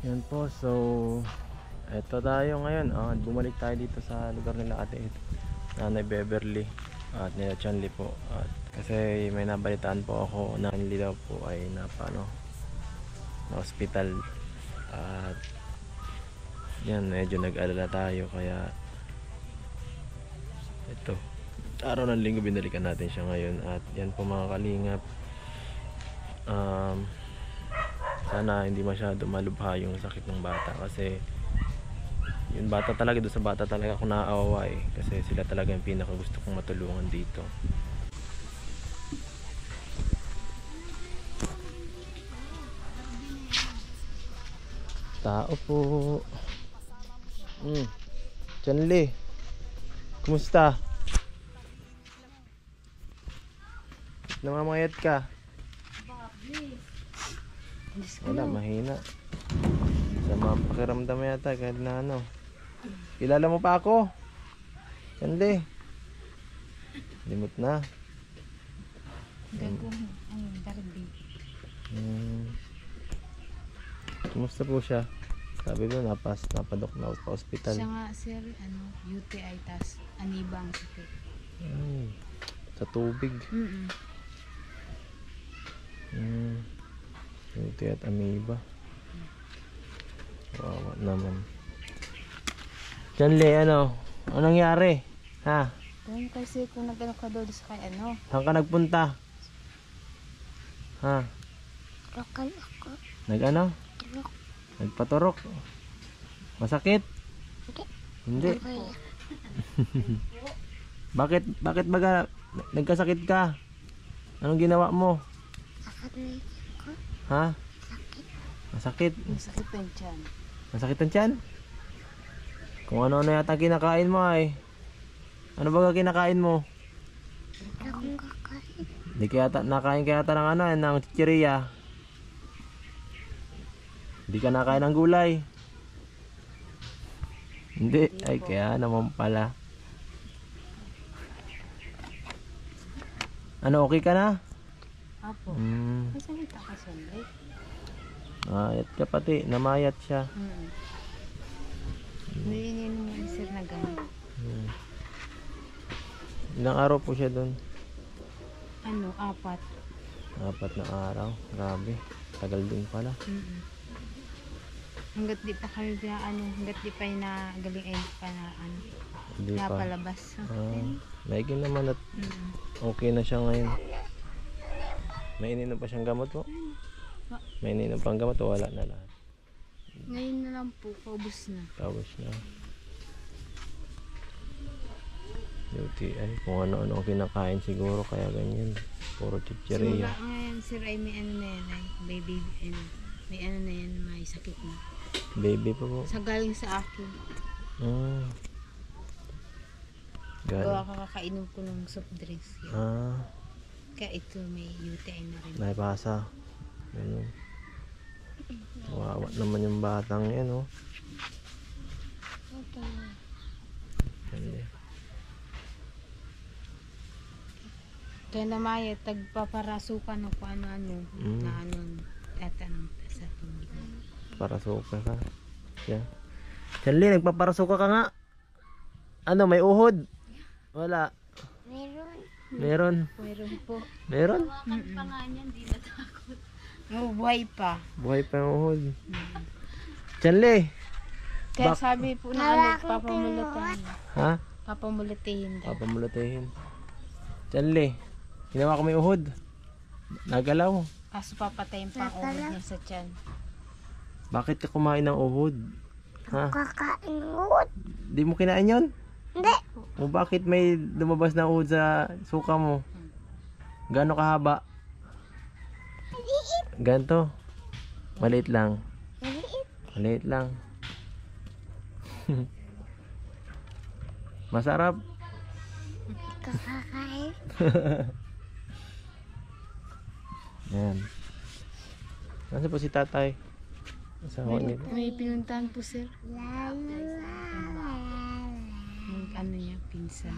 Yan po, so eto tayo ngayon. Bumalik tayo dito sa lugar nila ate Nanay Beverly at nila Chanli po. At kasi may nabalitaan po ako na Chanli daw po ay na hospital. At yan, medyo nag-alala tayo kaya ito, araw ng linggo binalikan natin siya ngayon. At yan po mga kalingap, sana hindi masyado malubha yung sakit ng bata kasi yung bata talaga, doon sa bata talaga ako naaawa kasi sila talaga yung pinaka gusto kong matulungan dito. Tao po. Chanli, kumusta? Namamayat ka? Wala, mahina. Sa mga pakiramdam yata kahit na ano. Kilala mo pa ako? Chanli. Limot na. Kumusta po siya? Sabi ko napadok na pa hospital. Siya nga sir, UTI tas aniba ang sakit. Sa tubig. UTI at amoeba. Wawa naman. Chanli, anong nangyari? Ha? Doon kasi kung nagano ka doon sa kay ano. Saan ka nagpunta? Ha? Lokal ako. Nag-ano? Nagpaturok. Masakit? Hindi. Bakit baga nagkasakit ka? Anong ginawa mo? Sakit ko. Ha? Sakit. Masakit? Masakit ang tiyan. Masakit ang tiyan? Kung ano-ano yata kinakain mo ay. Ano ba kinakain mo? Akong kakain. Hindi kaya nakain kaya ng ano, ng chichirya. Hindi ka nakain ng gulay. Hindi. Ay kaya naman pala. Ano, okay ka na? Apo. Masakit ako siyempre. Mayat ka pati. Namayat siya. Hindi naman sir na gano'n. Ilang araw po siya doon? 4. 4 na araw. Grabe. Tagal din pala. Hanggat di pa kayo hanggat di pa na galing ay pa na Hindi pa. napalabas. Maiging naman at okay na siya ngayon. May ininom pa siyang gamot po? May ininom pang gamot o wala na lahat? Ngayon na lang po, paubos na. Tapos na. UTI. Kung ano-ano ang kinakain siguro kaya ganyan. Puro chichirya. Simula ngayon sir ay may ano na yan ay baby may ano na yan, may sakit na. Baby pa po. Sa galing sa akin. Gawa kakainom ko ng soft drinks yun. Kaya ito may UTI na rin. Naipasa. Ganun. Wawa naman yung batang yan, oh. Kaya namaya, tagpaparasukan o kung ano-ano na ano tatanong sa tubig. Parasuka ka. Yeah. Chanli, nagpaparasuka ka nga. Ano, may uhod? Wala. Meron. Meron po. Meron? Pa nga niyan, di natakot. Buhay pa. Buhay pa yung uhod. Chanli. Kaya sabi po na papamulatahin. Ha? Papamulatahin daw. Papamulatahin. Chanli. Ginawa ko may uhod. Nagalaw. Kaso papatayin pa ang uhod niya sa tiyan. Bakit ka kumain ng uhod? Ha? Kakain uod. Di mo kinain yun? Hindi. O bakit may lumabas na uhod sa suka mo? Gaano kahaba? Ganto? Maliit lang. Maliit lang. Masarap. Kakain. Yan. Nasaan po si tatay? Asawa niya. May pinuntahan po sir. Yung ano niya, pinsan.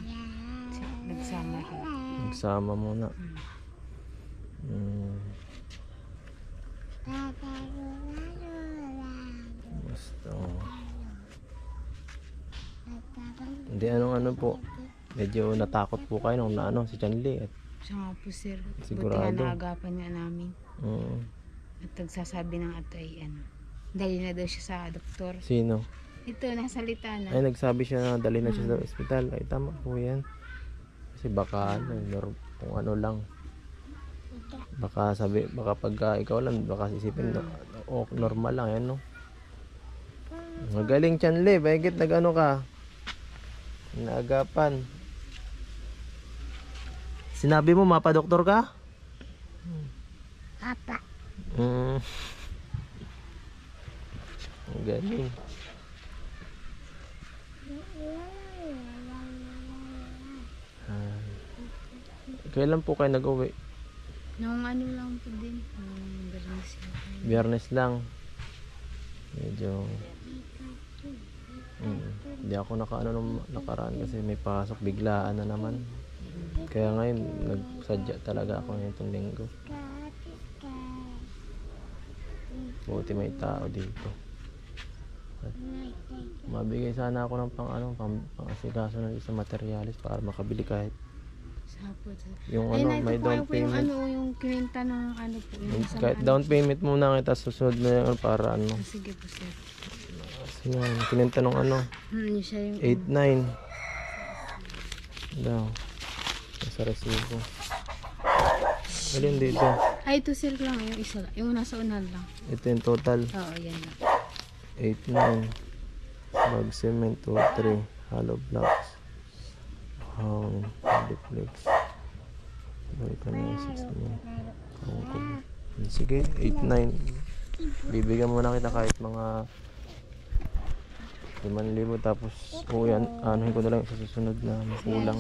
Nagsama rin. Nagsama muna. ano po, medyo natakot po kayo nung naano si Chanli. At Siya nga po sir. Buti Sigurado. nga naagapan nga namin. mm, At nagsasabi ng ato ay ano. Dali na daw siya sa doktor. sino? Ito, nasalita na. Ay, nagsabi siya na dali na siya sa ospital. Ay, tama po yan. Kasi baka ano, kung ano lang. Baka sabi, baka pagka ikaw lang, baka isipin na normal lang yan, no? Magaling Chanli, bakit nag-ano ka? Naagapan. Sinabi mo, mapadoktor ka? Papa. Mm. Ang galing. Ah. Kailan po kayo nag-uwi? Nung ano lang po din. Nung Bernes yun. Biyernes lang. Medyo hindi ako nakaano nung nakaraan kasi may pasok biglaan na naman. Kaya ngayon nagsadya talaga ako ngayong linggo. Buti may tao dito. At mabigay sana ako ng pang asikaso ng isang materialis para makabili kahit Sapot. yung Ay, ano, may down po yung payment. ano, yung kininta ng ano po. Yung isang Kahit ano. down payment muna kita susunod na yun para ano. Ah, sige po sir. Kasi yan, kininta nung ano, Yun siya yung 8-9 daw. Nasa resibo. Alin dito? Ay, ito sir lang. Yung isa lang. Yung nasa unan lang. Ito yung total. Oo, yan lang. 8-9 bag cement 2-3 hollow blocks hangin duplex balik ka na yung 6 sige 8-9 bibigyan muna kita kahit mga 5,000 tapos yan anuhin ko na lang sa susunod na kulang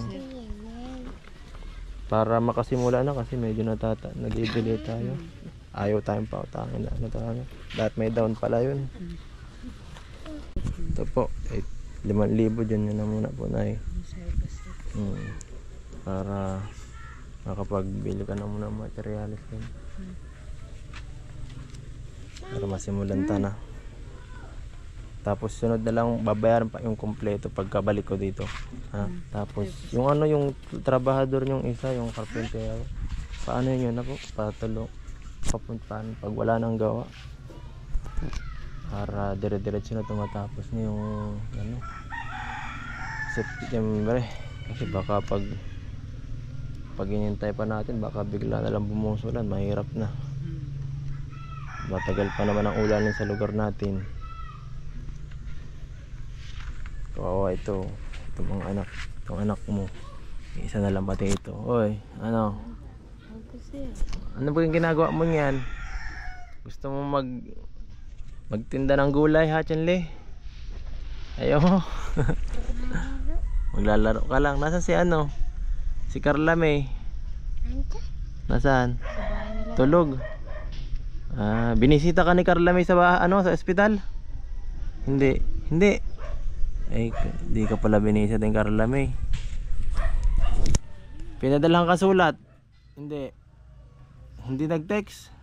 para makasimula na kasi medyo nag-i-delay tayo ayaw tayong pautangin na ano tayo dapat may down pala yun. Ito po, 5,000 dyan yun na muna po na para makapagbili ka na muna ng materialis din. Para masimulan ta na. Tapos sunod na lang babayaran pa yung kompleto pagkabalik ko dito. Ha? Tapos yung ano yung trabahador yung isa, yung carpenter. Paano yun ako? Patulo. Papuntaan pag wala nang gawa. Para dire-diretso na tumatapos na yung ano September kasi baka pag hinintay pa natin baka bigla na lang bumusulan mahirap na matagal pa naman ang ulanin sa lugar natin kawawa itong mga anak mo isa na lang pati ito oy ano po yung ginagawa mo yan gusto mo magtinda ng gulay ha Chanli ayaw mo maglalaro ka lang nasaan si ano si Carla May nasaan tulog binisita ka ni Carla May sa sa ospital hindi ay hindi ka pala binisita ni Carla May pinadalhan ka sulat hindi nag-text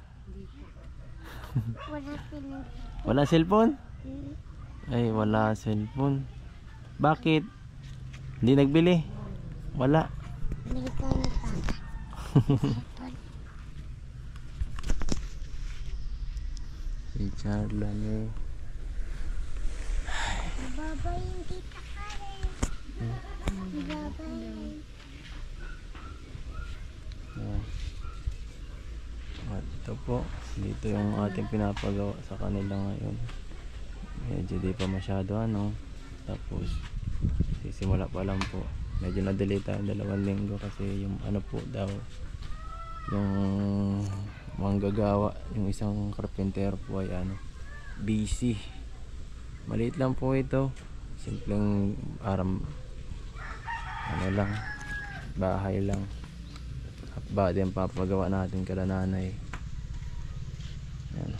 wala cellphone? Ay, wala cellphone. Bakit? Hindi nagbili? Wala. Bili ko ni Papa. Si Charla ni. Babay yung tita ka rin. Babay. At ito po, dito yung ating pinapagawa sa kanila ngayon. Medyo di pa masyado ano. Tapos sisimula pa lang po. Medyo na-delay tayo 2 linggo kasi yung ano po daw yung manggagawa, yung isang carpenter po ay ano, busy. Maliit lang po ito. Simpleng ano lang, bahay lang. Ba din papagawa natin kada nanay. Yan.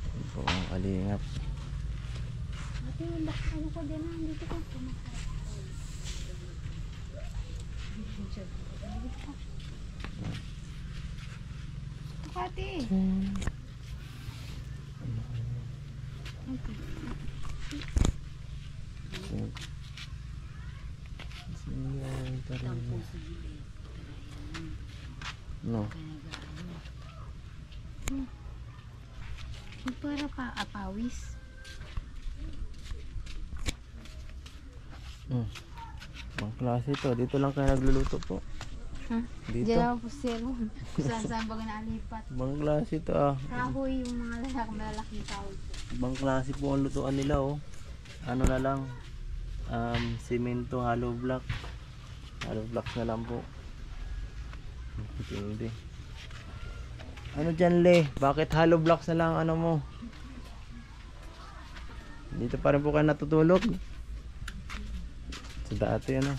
Yan po ang kalingap. Ano ko din na dito ko. Pati. Tampo rin. sa gilid. No. Yung para pa apawis. Ang klase to. Dito lang kayo nagluluto po. Ha? Dito. Diyan ako po sir. Saan ba nalipat? Ibang klase to ah. Kahoy yung mga malalaking kahoy po. Ibang klase po ang lutuan nila oh. Ano na lang. Simento, hollow block. Hollow blocks na lang po. Hindi. Ano dyan Le? Bakit hollow blocks na lang ano mo? Dito pa rin po kayo natutulog. Sa dati ano.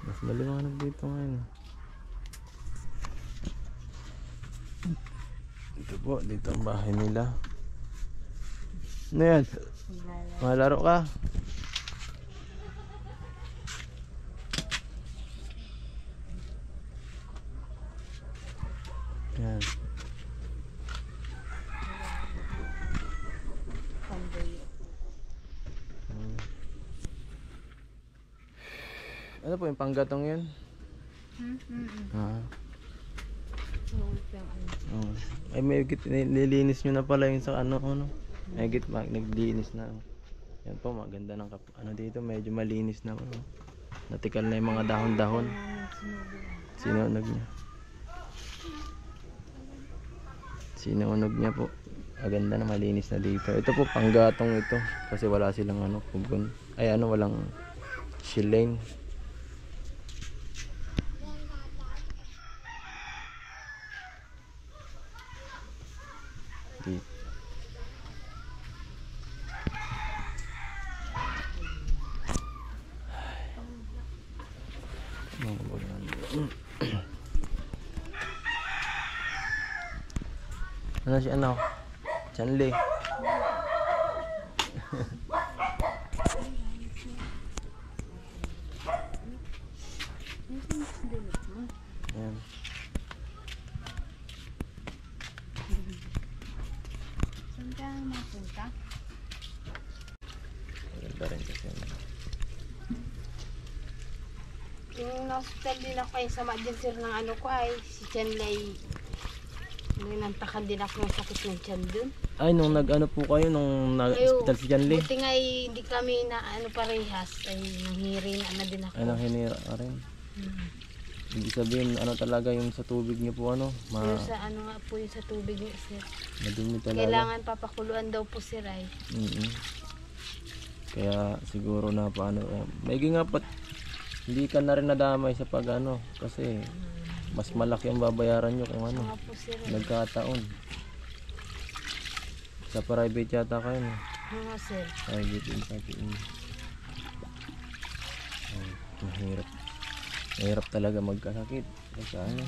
Mas maliwanag dito ngayon. Dito po, dito ang bahay nila. Ano yan? Malaro ka? Yan. Ano po yung panggatong yun? Ah. Oh. Ay may higit nililinis nyo na pala yung sa ano. May higit naglinis na. Yan po maganda ng ano dito medyo malinis na. Natikal na yung mga dahon-dahon. Sinunog niya. Sinunog niya po. Maganda na malinis na dito. Ito po panggatong ito kasi wala silang ano pugon. Ay ano walang shilane. Ano si ano? Chanli. Ayan. Saan ka mapunta? Maganda rin kasi. Yung hospital din ako ay sama din sir ng ano ko ay si Chanlay. Nantakan din ako ng sakit ng tiyan dun. Ay, nung nag-ano po kayo, nung nag-hospital si Janli. Buti nga hindi kami na ano parehas. Ay nanghiri na din ako. Ay, nanghinira ka rin. Hindi sabihin, ano talaga yung sa tubig niyo po, ano? Yung sa ano nga po yung sa tubig niyo sir. Madumi talaga. Kailangan papakuluan daw po sir ay. Kaya siguro na paano. May nga pa, hindi ka na rin nadamay sa pag ano. Kasi mas malaki ang babayaran nyo kung ano. Nga po sir ay. Nagkataon. Sa private yata kayo, no? Nga sir. Private din sa atin. Mahirap. Mahirap talaga magkasakit. Kasi ano.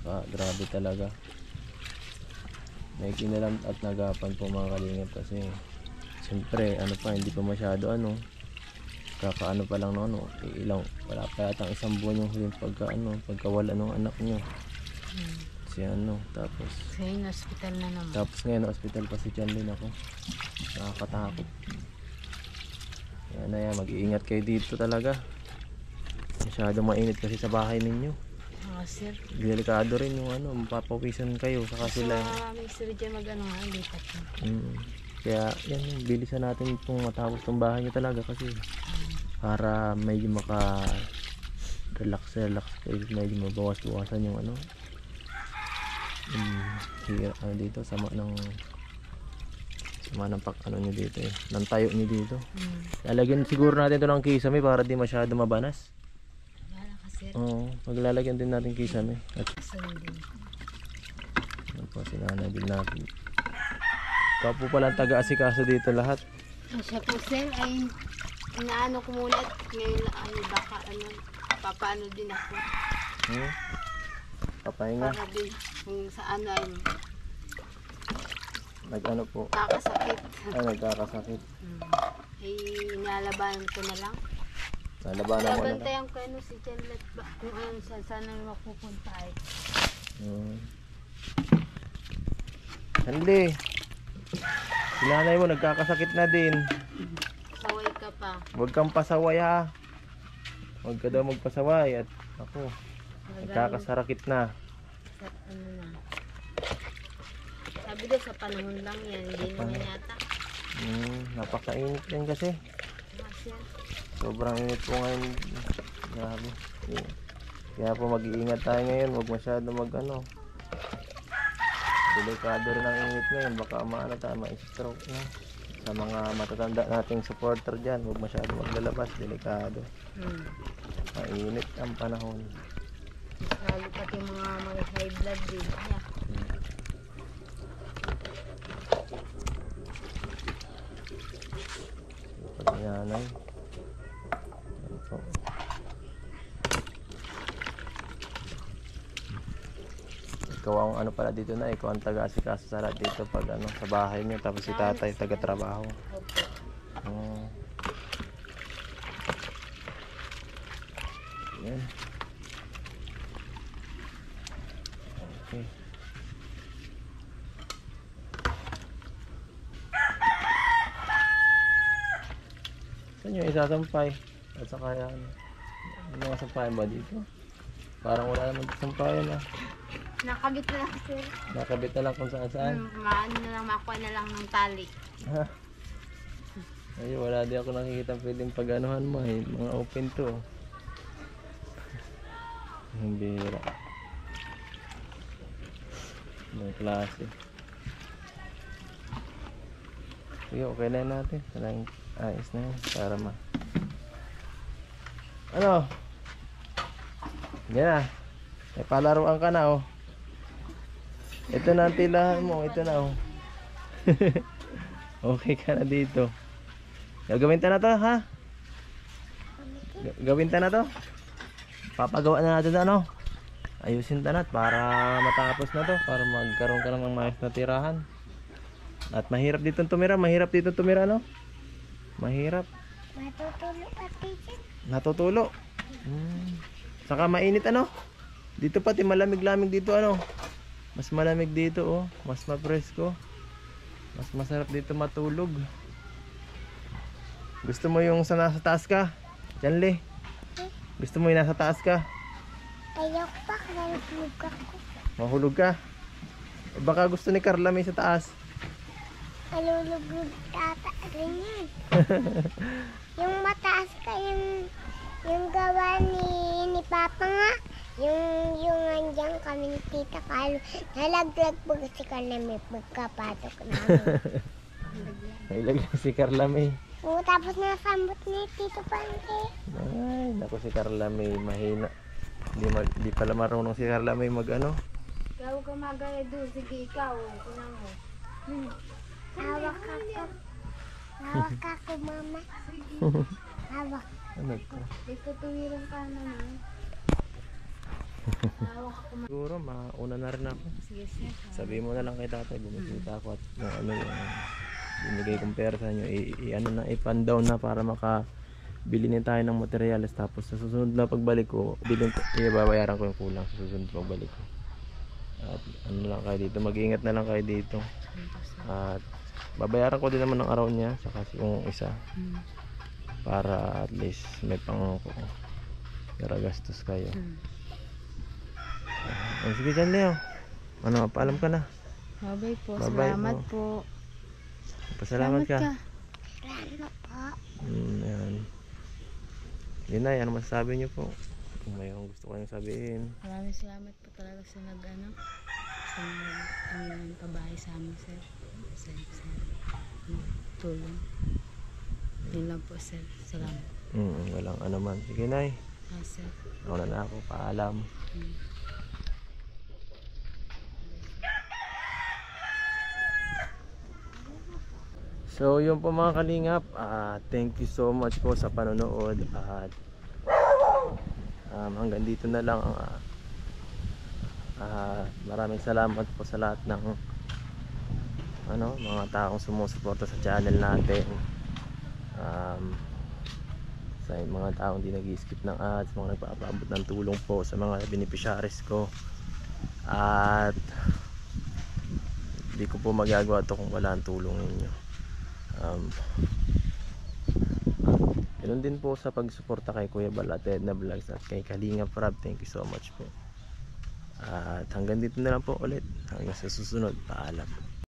Saka, grabe talaga. May kinalam at nagapan po mga kalingap kasi siyempre ano pa hindi pa masyado ano kakaano pa lang no ano ilang wala pa yata isang buwan yung huling pagkawala ng anak nyo si ano tapos Sa yun, hospital na naman. tapos ngayon hospital pa si Chanlin ako nakakatakot yan na yan mag-iingat kayo dito talaga masyado mainit kasi sa bahay ninyo Nga sir. delikado rin yung ano mapapawisan kayo saka sila May sir dyan mag ano nga lipat na. Kaya yan, bilisan natin itong matapos itong bahay nyo talaga kasi para medyo relax kayo, medyo mabawas-bawasan yung ano ano dito, sama ng ano nyo dito ng tayo nyo dito. Lalagyan siguro natin ito ng kisame para di masyado mabanas. Wala ka sir. Oo, maglalagyan din natin kisame at Saan din. ano po, sinanay din natin. Ikaw po palang taga-asikaso dito lahat. Siya po sir ay inaano ko muna at ngayon ano baka ano papaano din ako Papahinga. para din kung sa ano ay Nag-ano po. kakasakit. Ay, nagkakasakit. Ay inalabanan ko na lang. Nalabanan mo na lang. Nabantayan ko ano si Chanlet ba kung ano saan na mapupunta ay. Hindi. Si nanay mo nagkakasakit na din. Saway ka pa. Huwag kang pasaway ha. Huwag ka daw magpasaway. At ako, nagkakasarakit na. Sa ano na. Sabi daw sa panahon lang yan. Hindi naman yata. Napakainit yan kasi. Masya. Sobrang init po ngayon. Grabe. Kaya po mag-iingat tayo ngayon. Huwag masyado mag-ano. Delikado rin ang init ngayon. Baka maano tayo, ma-stroke na. Sa mga matatanda nating supporter dyan, huwag masyado maglalabas. Delikado. Mainit ang panahon. Lalo pati mga high blood din. Yeah. Pag nanay. Ayan po. Ikaw ang ano pala dito na, ikaw ang taga-asikaso sa lahat dito pag ano, sa bahay niyo, tapos si tatay taga-trabaho. Opo. Yan. Okay. Saan yung isasampay? At saka yan. Ano mga sampayan ba dito? Parang wala naman sampayan ah. Nakabit na lang sir. Nakabit na lang kung saan saan. Maano na lang, makuha na lang ng tali. Ha? Ay, wala di ako nakikita pwedeng pag-anuhan mo eh. Mga open to. Ang bira. Ibang klase. Sige, okay na yun natin. Talagang ayos na yun. Para ma... Ano? Yan na. May palaruan ka na oh. Ito na ang tilahan mo. Ito na oh. Okay ka na dito. Gagawin ta na to ha? Gawin ta na to? Papagawa na natin ano? Ayusin ta na para matapos na to. Para magkaroon ka ng maayos na tirahan. At mahirap dito tumira. Mahirap dito tumira no? Mahirap. Matutulo ka, teacher. Natutulo. Saka mainit ano? Dito pati malamig-lamig dito ano? Mas malamig dito oh. Mas mapresko. Mas masarap dito matulog. Gusto mo yung sa nasa taas ka? Janle? Gusto mo yung nasa taas ka? Ayaw pa, nalulog ako. Mahulog ka? Eh, baka gusto ni Carla may sa taas. Nalulog tata rin yan. Yung mataas ka, yung gawa ni Papa nga. Yung andyan kami ni Tita Carlo. Nalaglag po kasi ka na may pagkapatok namin. Nailagay si Carla May. Oo, tapos nasambot ni Tito Pante. Ay, naku si Carla May mahina. Di pala marunong si Carla May mag ano. Ikaw ka magaya doon. Sige, ikaw. Kunan mo. Hawak ako. Hawak ako, mama. Hawak. Ano to? Dito tuwiran ka naman. Hawak ako. Siguro mauna na rin ako. Sige, sir. Sabihin mo na lang kay tatay, bumisita ako at yung ano yung binigay kong pera sa inyo, ano na, i-pan-down na para makabili na tayo ng materyales. Tapos sa susunod na pagbalik ko, ibabayaran ko yung kulang sa susunod na pagbalik ko. At ano lang kayo dito, mag-iingat na lang kayo dito. At babayaran ko din naman ng araw niya, saka yung isa. Para at least may pang gastos kayo. Sige dyan, Leo. Ano, paalam ka na. Bye-bye po. Bye-bye Salamat po. po. Pasalamat ka. Salamat po. Yan. Yun na, ano masasabi niyo po? Kung may gusto kayong sabihin. Maraming salamat po talaga sa sa nagpabahay sa amin, sir. Sa tulong. Yun lang po, sir. Salamat. Walang ano man. Sige, Nay. Sir. Nauna na ako. Paalam. So yun po mga kalingap, thank you so much po sa panonood at hanggang dito na lang. Maraming salamat po sa lahat ng mga taong sumusuporta sa channel natin, sa mga taong di nag-skip ng ads, mga nagpapaabot ng tulong po sa mga beneficiaries ko. At Hindi ko po magagawa to kung wala ang tulong ninyo. Ganun din po sa pagsuporta kay Kuya Bal at Edna Vlogs at kay Kalinga Prab. Thank you so much po. At hanggang dito na lang po ulit. Hanggang sa susunod. Paalam.